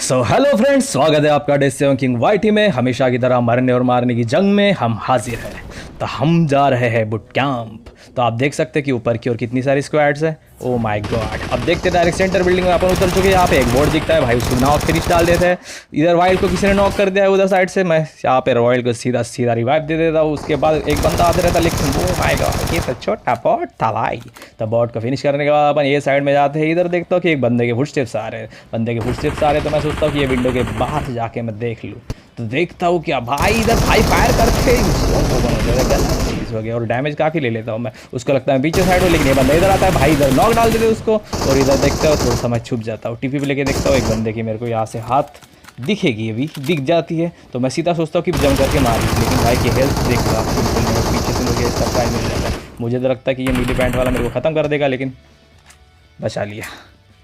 So hello friends, स्वागत है आपका डेस्टिनी किंग वाईटी में। हमेशा की तरह मरने और मारने की जंग में हम हाजिर हैं। तो हम जा रहे हैं बुट कैंप। तो आप देख सकते हैं कि ऊपर की ओर कितनी सारी स्क्वाड्स हैं। Oh my God. अब देखते हैं डायरेक्ट सेंटर बिल्डिंग में अपन उतर चुके हैं। यहाँ पे एक बोर्ड दिखता है, भाई उसको नॉक फिनिश डाल देते हैं। इधर वाइल्ड को किसी ने नॉक कर दिया है उधर साइड से। मैं यहाँ पे रॉयल को सीधा सीधा रिवाइव दे देता हूँ। उसके बाद एक बंदा आते रहता, लेकिन ओ माय गॉड ये तो छोटा बॉट था भाई। तो बॉट को फिनिश करने के बाद अपन ये साइड में जाते हैं। इधर देखता हूँ कि एक बंदे के फुटस्टेप्स आ रहे हैं। बंदे के फुटस्टेप्स आ रहे तो मैं सोचता हूँ कि ये विंडो के बाहर जाके मैं देख लूँ। तो देखता हूँ क्या भाई, इधर भाई फायर करके हो गया और डैमेज काफ़ी ले लेता हूँ मैं। उसको लगता है पीछे साइड हो, लेकिन ये बंदा इधर आता है भाई, इधर नॉक डाल देते उसको। और इधर देखता हूँ थोड़ा सा मैं छुप जाता हूँ। टीपी पे लेके देखता हूँ एक बंदे की मेरे को यहाँ से हाथ दिखेगी, अभी दिख जाती है। तो मैं सीधा सोचता हूँ कि जम करके मार लूँ, लेकिन भाई की हेल्थ देख लो आप, बिल्कुल पीछे से मुझे सरप्राइज मिल जाता है। मुझे तो लगता है कि ये नीली पैंट वाला मेरे को ख़त्म कर देगा, लेकिन बचा लिया।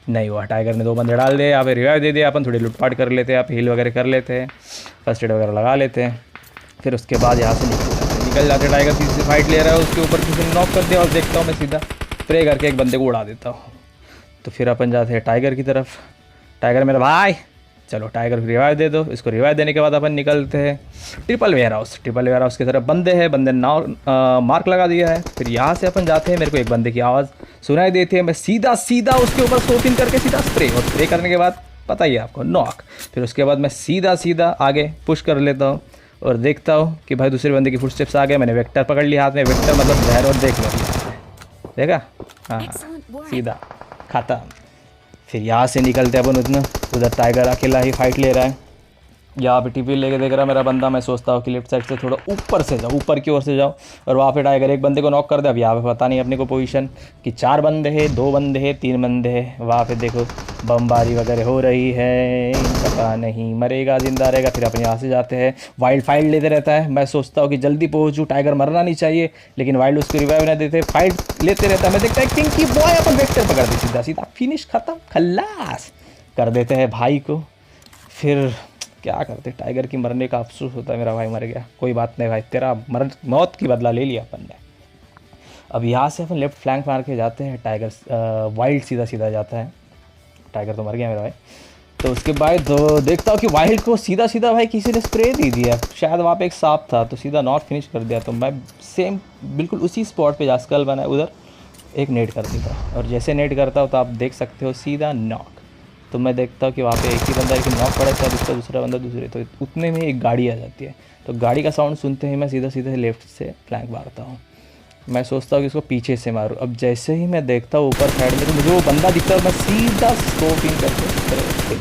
नहीं हुआ। टाइगर ने दो बंदे डाल दिए, यहाँ पे रिवाइव दे दिया। अपन थोड़ी लुटपाट कर लेते हैं, आप हील वगैरह कर लेते हैं, फर्स्ट एड वगैरह लगा लेते हैं। फिर उसके बाद यहाँ से निकल जाते। टाइगर किसी से फाइट ले रहा है, उसके ऊपर किसी ने नॉक कर दिया और देखता हूँ मैं सीधा स्प्रे करके एक बंदे को उड़ा देता हूँ। तो फिर अपन जाते हैं टाइगर की तरफ। टाइगर मेरा भाई, चलो टाइगर को रिवाइव दे दो। इसको रिवाइव देने के बाद अपन निकलते हैं ट्रिपल वेयर हाउस की तरफ। बंदे हैं, बंदे मार्क लगा दिया है। फिर यहाँ से अपन जाते हैं। मेरे को एक बंदे की आवाज़ सुनाई देती है, मैं सीधा सीधा उसके ऊपर स्कोपिंग करके सीधा स्प्रे, और स्प्रे करने के बाद पता ही है आपको नॉक। फिर उसके बाद मैं सीधा सीधा आगे पुश कर लेता हूँ और देखता हूँ कि भाई दूसरे बंदे की फुटस्टेप्स आ गए। मैंने वेक्टर पकड़ लिया हाथ में, वेक्टर मतलब जहर, और देख लो देखा, हाँ सीधा खत्म। फिर यहाँ से निकलते अपन उधर टाइगर अकेला ही फाइट ले रहा है। यहाँ पे टीपी लेके देख रहा है मेरा बंदा। मैं सोचता हूँ कि लेफ्ट साइड से थोड़ा ऊपर से जाऊँ, ऊपर की ओर से जाऊँ, और वहाँ पे टाइगर एक बंदे को नॉक कर दे। अब यहाँ पे पता नहीं अपने को पोजीशन कि 4 बंदे हैं, 2 बंदे हैं, 3 बंदे हैं। वहाँ पे देखो बमबारी वगैरह हो रही है, पता नहीं मरेगा जिंदा रहेगा। फिर अपन यहाँ से जाते हैं। वाइल्ड फाइट लेते रहता है। मैं सोचता हूँ कि जल्दी पहुँचूँ, टाइगर मरना नहीं चाहिए, लेकिन वाइल्ड उसको रिवाइव नहीं देते, फाइट लेते रहता है। मैं देखता है पिंकी बॉय अपन वेक्टर पकड़ दे, सीधा सीधा फिनिश, खत्म, खल्लास कर देते हैं भाई को। फिर क्या करते, टाइगर की मरने का अफसोस होता है, मेरा भाई मर गया, कोई बात नहीं भाई, तेरा मौत की बदला ले लिया अपन ने। अब यहाँ से अपन लेफ्ट फ्लैंक मार के जाते हैं। टाइगर वाइल्ड सीधा सीधा जाता है। टाइगर तो मर गया मेरा भाई। तो उसके बाद तो देखता हूँ कि वाइल्ड को सीधा सीधा भाई किसी ने स्प्रे दे दिया, शायद वहाँ पे एक सांप था, तो सीधा नॉट फिनिश कर दिया। तो मैं सेम बिल्कुल उसी स्पॉट पे जहाँ स्कल बना है उधर एक नेट कर देता, और जैसे नेट करता हूँ तो आप देख सकते हो सीधा नॉक। तो मैं देखता हूँ कि वहाँ पे एक ही बंदा, लेकिन नॉक पड़ा था, उसका दूसरा बंदा दूसरे, तो उतने में एक गाड़ी आ जाती है। तो गाड़ी का साउंड सुनते ही मैं सीधा सीधे लेफ्ट से फ्लैंक मारता हूँ। मैं सोचता हूँ कि इसको पीछे से मारूँ। अब जैसे ही मैं देखता हूँ ऊपर साइड में, तो मुझे वो बंदा दिखता है, मैं सीधा स्कोपिंग करके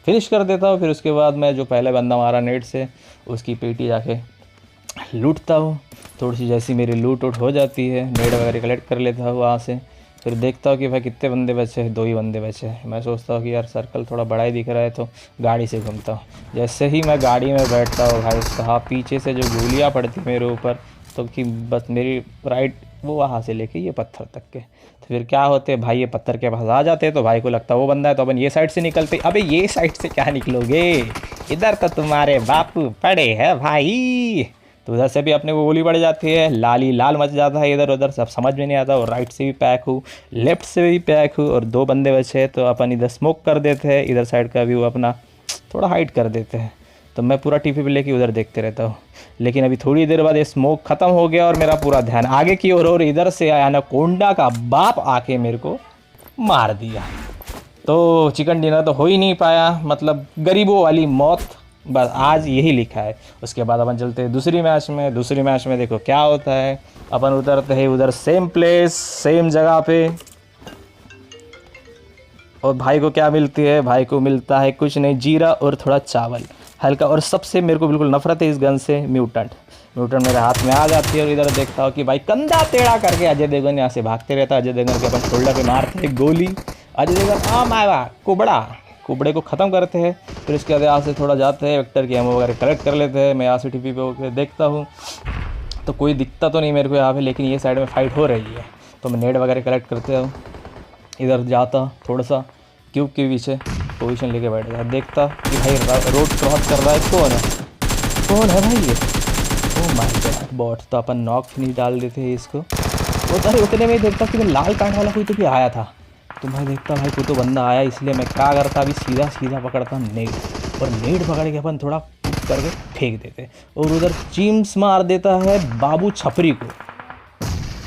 फिनिश कर देता हूँ। फिर उसके बाद मैं जो पहले बंदा मारा नेट से, उसकी पेटी जाके लूटता हूँ। थोड़ी सी जैसी मेरी लूट उट हो जाती है, नेट वगैरह कलेक्ट कर लेता हूँ वहाँ से। फिर देखता हूँ कि भाई कितने बंदे बचे हैं, 2 ही बंदे बचे हैं। मैं सोचता हूँ कि यार सर्कल थोड़ा बड़ा ही दिख रहा है, तो गाड़ी से घूमता हूँ। जैसे ही मैं गाड़ी में बैठता हूँ भाई साहब, पीछे से जो गोलियाँ पड़ती मेरे ऊपर, तो कि बस मेरी राइट वो वहाँ से लेके ये पत्थर तक के। तो फिर क्या होते भाई, ये पत्थर के पास आ जाते हैं, तो भाई को लगता है वो बंदा है, तो अपन ये साइड से निकलते। अबे ये साइड से क्या निकलोगे, इधर तो तुम्हारे बापू पड़े हैं भाई। तो उधर से भी अपने को गोली पड़ जाती है, लाल ही लाल मच जाता है इधर उधर, सब समझ में नहीं आता। और राइट से भी पैक हूँ, लेफ्ट से भी पैक हूँ, और 2 बंदे बचे, तो अपन इधर स्मोक कर देते हैं। इधर साइड का व्यू अपना थोड़ा हाइड कर देते हैं। तो मैं पूरा टीपी पे लेके उधर देखते रहता हूँ। लेकिन अभी थोड़ी देर बाद ये स्मोक ख़त्म हो गया और मेरा पूरा ध्यान आगे की ओर, और इधर से आया एनाकोंडा का बाप आके मेरे को मार दिया। तो चिकन डिनर तो हो ही नहीं पाया, मतलब गरीबों वाली मौत, बस आज यही लिखा है। उसके बाद अपन चलते हैं दूसरी मैच में देखो क्या होता है। अपन उतरते हैं उधर सेम प्लेस सेम जगह पे, और भाई को क्या मिलती है, भाई को मिलता है कुछ नहीं, जीरा और थोड़ा चावल हल्का। और सबसे मेरे को बिल्कुल नफरत है इस गन से, म्यूटेंट मेरे हाथ में आ जाती है। और इधर देखता हूँ कि भाई कंधा टेढ़ा करके अजय देवगन यहाँ से भागते रहता है। अजय देवगन के अपन शोल्डर पे मारते हैं गोली, अजय देवगन आया कुबड़े को ख़त्म करते हैं। फिर उसके बाद यहाँ से थोड़ा जाते हैं, वेक्टर की एमो वगैरह कलेक्ट कर लेते हैं। मैं यहाँ से टीपी पे होकर देखता हूँ तो कोई दिखता तो नहीं मेरे को यहाँ पे, लेकिन ये साइड में फ़ाइट हो रही है। तो मैं नेट वगैरह कलेक्ट करते हूँ, इधर जाता थोड़ा सा क्यूब के पीछे पोजीशन लेके बैठ गया, देखता कि भाई रोड क्रॉस कर रहा है, कौन है भाई ये, ओ माय गॉड बॉट। तो अपन नॉक फिनिश डाल देते हैं इसको। उतने में देखता कि लाल पैंट वाला कोई तो भी आया था, तो मैं देखता भाई कोई तो बंदा आया, इसलिए मैं क्या करता अभी सीधा सीधा पकड़ता नेट, और नेट पकड़ के अपन थोड़ा पुश करके फेंक देते, और उधर चिम्स मार देता है बाबू छपरी को,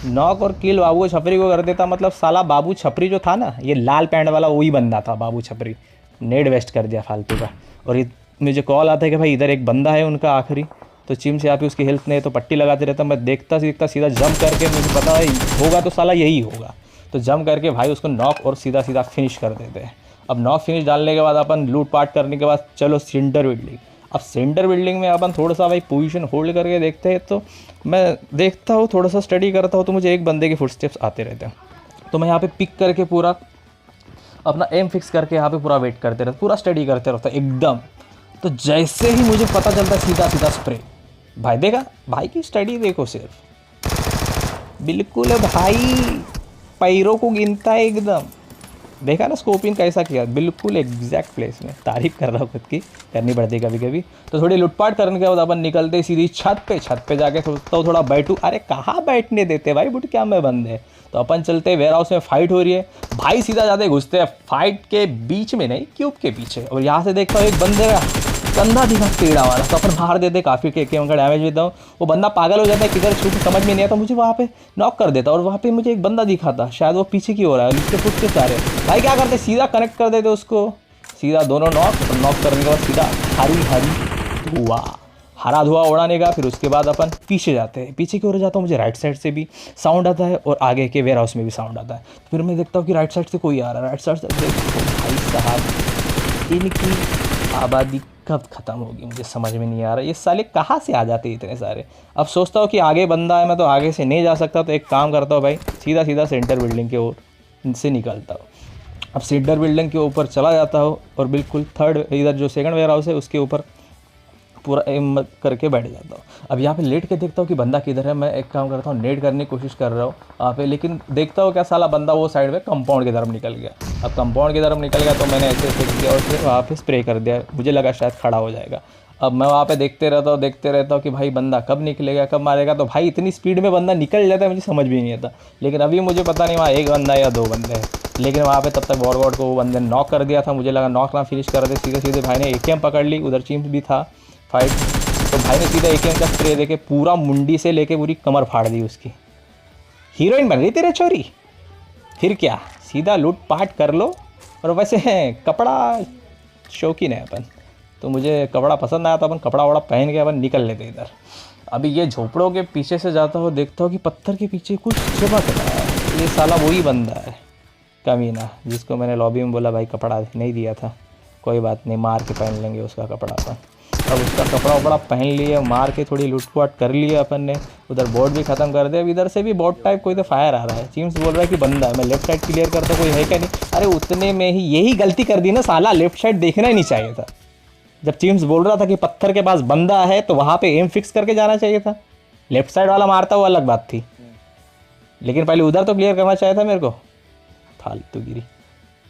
नॉक और किल बाबू छपरी को कर देता। मतलब साला बाबू छपरी जो था ना, ये लाल पैंट वाला वही बंदा था बाबू छपरी, नेट वेस्ट कर दिया फालतू का। और ये मुझे कॉल आता है कि भाई इधर एक बंदा है उनका आखिरी, तो चिम से आप उसकी हेल्थ नहीं तो पट्टी लगाते रहता। मैं देखता सीखता सीधा जंप करके, मुझे पता है होगा तो साला यही होगा, तो जंप करके भाई उसको नॉक और सीधा सीधा फिनिश कर देते हैं। अब नॉक फिनिश डालने के बाद अपन लूट पाट करने के बाद चलो सेंटर बिल्डिंग। अब सेंटर बिल्डिंग में अपन थोड़ा सा भाई पोजीशन होल्ड करके देखते हैं, तो मैं देखता हूँ थोड़ा सा स्टडी करता हूँ, तो मुझे एक बंदे के फुटस्टेप्स आते रहते हैं, तो मैं यहाँ पे पिक करके पूरा अपना एम फिक्स करके यहाँ पे पूरा वेट करते रहता, पूरा स्टडी करते रहता एकदम। तो जैसे ही मुझे पता चलता सीधा सीधा स्प्रे, भाई देखा भाई की स्टडी देखो सिर्फ, बिल्कुल भाई पैरों को गिनता है एकदम। देखा ना स्कोपिंग कैसा किया, बिल्कुल एग्जैक्ट प्लेस में। तारीफ कर रहा हूँ खुद की, करनी पड़ती है कभी कभी। तो थोड़ी लुटपाट करने के बाद अपन निकलते सीधी छत पे जाके सोचता हूँ थोड़ा बैठूँ। अरे कहाँ बैठने देते भाई, बुट क्या में बंद है। तो अपन चलते वेयर हाउस में, फाइट हो रही है भाई, सीधा जाते घुसते हैं फाइट के बीच में, नहीं क्यूब के पीछे। और यहाँ से देखता हूँ एक बंदे का कंधा दिखा टेढ़ा वाला, तो अपन मार देते, काफ़ी के उनका डैमेज देता हूँ। वो बंदा पागल हो जाता है, किधर छूट समझ में नहीं आता, मुझे वहाँ पे नॉक कर देता। और वहाँ पे मुझे एक बंदा दिखा था, शायद वो पीछे की हो रहा है, उसके फुट के सारे भाई क्या करते सीधा कनेक्ट कर देते उसको, सीधा दोनों नॉक करने के बाद सीधा हरी धुआं, हरा धुआं उड़ाने का। फिर उसके बाद अपन पीछे जाते हैं, पीछे की ओर जाता हूँ, मुझे राइट साइड से भी साउंड आता है और आगे के वेयर हाउस में भी साउंड आता है। फिर मैं देखता हूँ कि राइट साइड से कोई आ रहा है, राइट साइड से भाई साहब इनकी आबादी कब ख़त्म होगी मुझे समझ में नहीं आ रहा, ये साले कहाँ से आ जाते हैं इतने सारे। अब सोचता हूँ कि आगे बंदा है, मैं तो आगे से नहीं जा सकता, तो एक काम करता हूँ भाई, सीधा सीधा सेंटर बिल्डिंग के ओर से निकलता हूँ। अब सेंटर बिल्डिंग के ऊपर चला जाता हूँ और बिल्कुल थर्ड इधर जो सेकंड वेयर हाउस है उसके ऊपर पूरा एम करके बैठ जाता हूँ। अब यहाँ पे लेट के देखता हूँ कि बंदा किधर है। मैं एक काम करता हूँ, नेट करने की कोशिश कर रहा हूँ वहाँ पे, लेकिन देखता हूँ क्या साला बंदा वो साइड में कंपाउंड की तरफ निकल गया। अब कंपाउंड की तरफ निकल गया तो मैंने ऐसे फेंक दिया और फिर वहाँ पे स्प्रे कर दिया, मुझे लगा शायद खड़ा हो जाएगा। अब मैं वहाँ पे देखते रहता हूँ कि भाई बंदा कब निकलेगा कब मारेगा। तो भाई इतनी स्पीड में बंदा निकल जाता है मुझे समझ भी नहीं आता, लेकिन अभी मुझे पता नहीं वहाँ एक बंदा या दो बंदे हैं। लेकिन वहाँ पे तब तक वॉर को वो बंदे नॉक कर दिया था, मुझे लगा नॉक ना फिनिश कर दे, सीधे सीधे भाई ने AKM पकड़ ली, उधर चिम्स भी था फाइट, तो भाई ने सीधा AKM का स्प्रे देके पूरा मुंडी से लेके पूरी कमर फाड़ दी उसकी। हीरोइन बन गई तेरे चोरी, फिर क्या सीधा लूट पाट कर लो। और वैसे कपड़ा शौकीन है अपन, तो मुझे कपड़ा पसंद आया, तो अपन कपड़ा वड़ा पहन के अपन निकल लेते इधर। अभी ये झोपड़ों के पीछे से जाता हूँ, देखता हूँ कि पत्थर के पीछे कुछ चमक रहा है। ये साला वही बंदा है कमीना जिसको मैंने लॉबी में बोला भाई कपड़ा नहीं दिया था, कोई बात नहीं मार के पहन लेंगे उसका कपड़ा अपन। अब उसका कपड़ा वपड़ा पहन लिए, मार के थोड़ी लूटपाट कर लिए अपन ने, उधर बोर्ड भी ख़त्म कर दिया। अब इधर से भी बोर्ड टाइप कोई तो फायर आ रहा है, चिम्स बोल रहा है कि बंदा है, मैं लेफ्ट साइड क्लियर करता कोई है क्या नहीं। अरे उतने में ही यही गलती कर दी ना साला, लेफ्ट साइड देखना ही नहीं चाहिए था। जब चिम्स बोल रहा था कि पत्थर के पास बंदा है तो वहाँ पे एम फिक्स करके जाना चाहिए था, लेफ्ट साइड वाला मारता हुआ अलग बात थी, लेकिन पहले उधर तो क्लियर करना चाहिए था मेरे को, फालतू गिरी।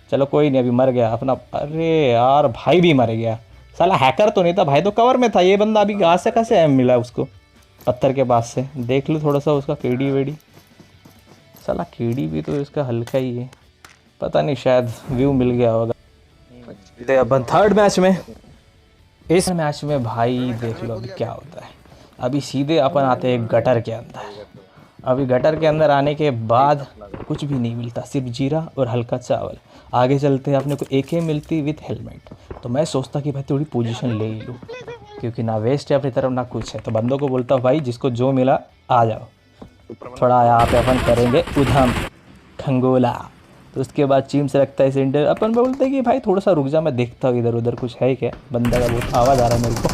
चलो कोई नहीं, अभी मर गया अपना। अरे यार भाई भी मर गया, साला हैकर तो नहीं था भाई, तो कवर में था। ये बंदा अभी कहाँ से कैसे एम मिला उसको पत्थर के पास से, देख लो थोड़ा सा उसका केडी वेडी, साला केडी भी तो इसका हल्का ही है, पता नहीं शायद व्यू मिल गया होगा। अपन थर्ड मैच में, इस मैच में भाई देख लो अभी क्या होता है। अभी सीधे अपन आते हैं गटर के अंदर। अभी गटर के अंदर आने के बाद कुछ भी नहीं मिलता, सिर्फ जीरा और हल्का चावल। आगे चलते हैं, अपने को AK मिलती विथ हेलमेट, तो मैं सोचता कि भाई थोड़ी पोजीशन ले ही लूँ, क्योंकि ना वेस्ट है अपनी तरफ ना कुछ है। तो बंदों को बोलता भाई जिसको जो मिला आ जाओ, थोड़ा यहाँ पे अपन करेंगे उधम खंगोला। तो उसके बाद चीम से रखता है सेंटर, अपन बोलते हैं कि भाई थोड़ा सा रुक जा, मैं देखता हूँ इधर उधर कुछ है क्या। बंदा का बहुत आवाज़ आ रहा है मेरे को,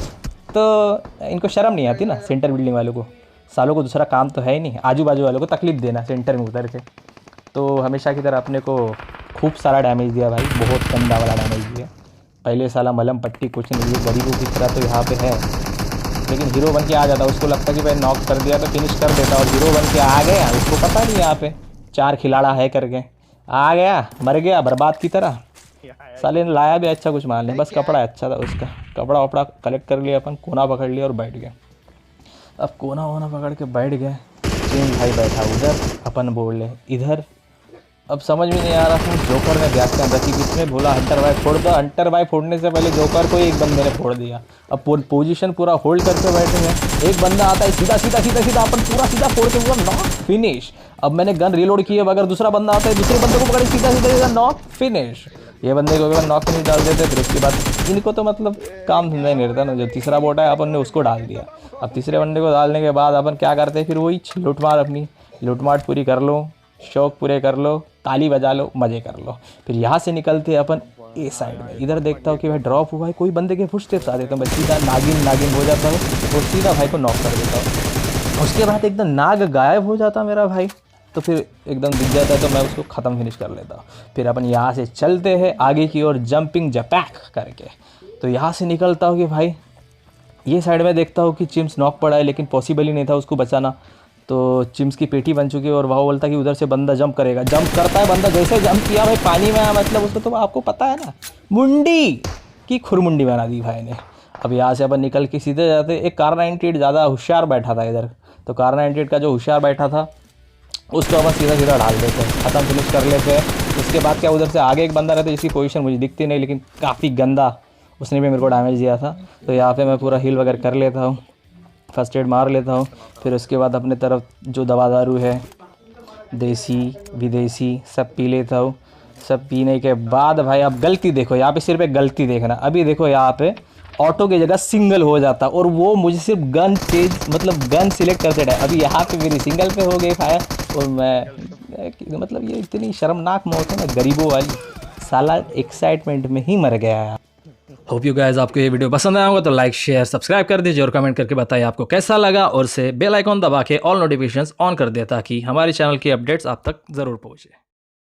तो इनको शर्म नहीं आती ना सेंटर बिल्डिंग वालों को, सालों को दूसरा काम तो है ही नहीं आजू बाजू वालों को तकलीफ़ देना सेंटर में उतर के। तो हमेशा की तरह अपने को खूब सारा डैमेज दिया भाई, बहुत गंदा वाला डैमेज दिया। पहले साला मलम पट्टी कुछ नहीं, ये गरीबों की तरह तो यहाँ पे है, लेकिन हीरो बन के आ जाता, उसको लगता कि भाई नॉक कर दिया तो फिनिश कर देता, और हीरो बन के आ गया, उसको पता नहीं यहाँ पे 4 खिलाड़ा है करके आ गया, मर गया बर्बाद की तरह। साले ने लाया भी अच्छा कुछ मान लें, बस कपड़ा अच्छा था उसका, कपड़ा वपड़ा कलेक्ट कर लिया अपन, कोना पकड़ लिया और बैठ गया। अब कोना वोना पकड़ के बैठ गए, चीम भाई बैठा उधर, अपन बोल ले इधर, अब समझ में नहीं आ रहा था, जोकर ने बैग के अंदर की बीच में बोला हंटर भाई फोड़ दो। हंटर भाई फोड़ने से पहले जोकर को एक बंदे ने फोड़ दिया। अब पोजीशन पूरा होल्ड करके बैठे हैं, एक बंदा आता है सीधा सीधा सीधा सीधा अपन पूरा सीधा फोड़ के पूरा नॉक फिनिश। अब मैंने गन रिलोड की है, अगर दूसरा बंदा आता है दूसरे बंदे को पकड़े सीधा सीधा सीधा नॉक फिनिश। ये बंदे को अगर नॉक फिनिश डाल देते फिर उसके बाद इनको तो मतलब काम धंधा ही नहीं रहता ना। जो तीसरा बोट है अपन ने उसको डाल दिया। अब तीसरे बंदे को डालने के बाद अपन क्या करते हैं, फिर वही लूटमार, अपनी लूटमाट पूरी कर लो, शौक पूरे कर लो, ताली बजा लो, मज़े कर लो। फिर यहाँ से निकलते हैं अपन ए साइड में। इधर देखता हूँ कि भाई ड्रॉप हुआ है, कोई बंदे के फुटस्टेप्स आ देता हूँ, मैं सीधा नागिन हो जाता हूँ और सीधा भाई को नॉक कर देता हूँ। उसके बाद एकदम नाग गायब हो जाता मेरा भाई, तो फिर एकदम दिख जाता है तो मैं उसको ख़त्म फिनिश कर लेता हूँ। फिर अपन यहाँ से चलते हैं आगे की ओर जंपिंग जपैक करके। तो यहाँ से निकलता हूँ कि भाई ये साइड में देखता हूँ कि चिम्स नॉक पड़ा है, लेकिन पॉसिबल ही नहीं था उसको बचाना। तो चिम्स की पेटी बन चुकी है और वह बोलता कि उधर से बंदा जंप करेगा। जंप करता है बंदा, जैसे जंप किया भाई पानी में आया, मतलब उसको तो आपको पता है ना, मुंडी की खुरमुंडी बना दी भाई ने। अब यहाँ से अपन निकल के सीधे जाते, एक कार 98 ज़्यादा होशियार बैठा था इधर, तो कार 98 का जो होशियार बैठा था उसको अपन सीधा सीधा डाल देते हैं, ख़त्म फिनिश कर लेते हैं। उसके बाद क्या, उधर से आगे एक बंदा रहता है जिसकी पोजीशन मुझे दिखती नहीं, लेकिन काफ़ी गंदा, उसने भी मेरे को डैमेज दिया था। तो यहाँ पे मैं पूरा हील वगैरह कर लेता हूँ, फर्स्ट एड मार लेता हूँ। फिर उसके बाद अपने तरफ जो दवा दारू है, देसी विदेशी, सब पी लेता हूँ। सब पीने के बाद भाई अब गलती देखो, यहाँ पे सिर्फ एक गलती देखना। अभी देखो यहाँ पे ऑटो की जगह सिंगल हो जाता और वो मुझे सिर्फ गन चेंज, मतलब गन सिलेक्ट करते रहे। अभी यहाँ पे मेरी सिंगल पे हो गई फायर और मैं मतलब ये इतनी शर्मनाक मौत है ना गरीबों वाली, साला एक्साइटमेंट में ही मर गया है। होप यू गाइस आपको ये वीडियो पसंद आया होगा तो लाइक शेयर सब्सक्राइब कर दीजिए और कमेंट करके बताइए आपको कैसा लगा, और से बेल आइकॉन दबा के ऑल नोटिफिकेशंस ऑन कर दिया ताकि हमारे चैनल की अपडेट्स आप तक ज़रूर पहुँचे।